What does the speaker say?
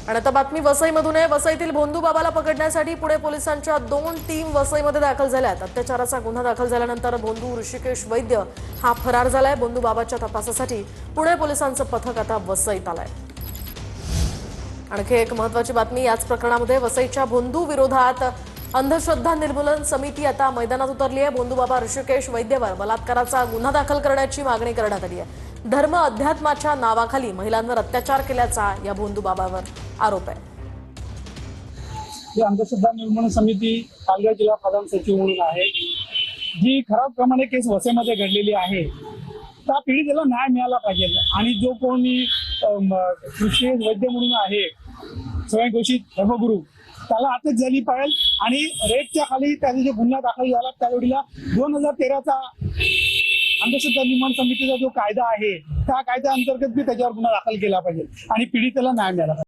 आणि आता बातमी वसईमधून आहे। वसईतील भोंदू बाबाला पकडण्यासाठी पुणे पोलिसांच्या 2 टीम वसईमध्ये दाखल झाल्या आहेत। अत्याचाराचा गुन्हा दाखल झाल्यानंतर भोंदू ऋषिकेश वैद्य हा फरार झालाय। भोंदू बाबाच्या तपासासाठी पुणे पोलिसांचं पथक आता वसईत आलंय। आणखी एक महत्त्वाची बातमी याच प्रकरणामध्ये वसईच्या भोंदू विरोधात अंधश्रद्धा निर्मूलन समिती आता मैदानात उतरली आहे। भोंदू बाबा ऋषिकेश वैद्यवर बलात्काराचा गुन्हा दाखल करण्याची मागणी करण्यात आली आहे। धर्म अध्यात्माच्या नावाखाली महिलांवर अत्याचार केल्याचा या भोंदू बाबावर आरोप आहे। अंधश्रद्धा निर्मूलन समिती पालघर जिल्हा प्रधान सचिव म्हणून आहे, जी खराब प्रमाणे केस वसईमध्ये घडलेली आहे, त्या पीडितेला न्याय मिळाला पाहिजे। आणि जो कोणी ऋषिकेश वैद्य म्हणून आहे स्वयंघोषित धर्मगुरू, त्याला अटक झाली पाहिजे। आणि रेटच्या खाली त्याचा जो गुन्हा दाखल झाला त्यावेळेला 2013चा अंधश्रद्धा निर्मूलन समितीचा जो कायदा आहे त्या कायद्याअंतर्गत बी त्याच्यावर गुन्हा दाखल केला पाहिजे आणि पीडितेला न्याय मिळाला पाहिजे।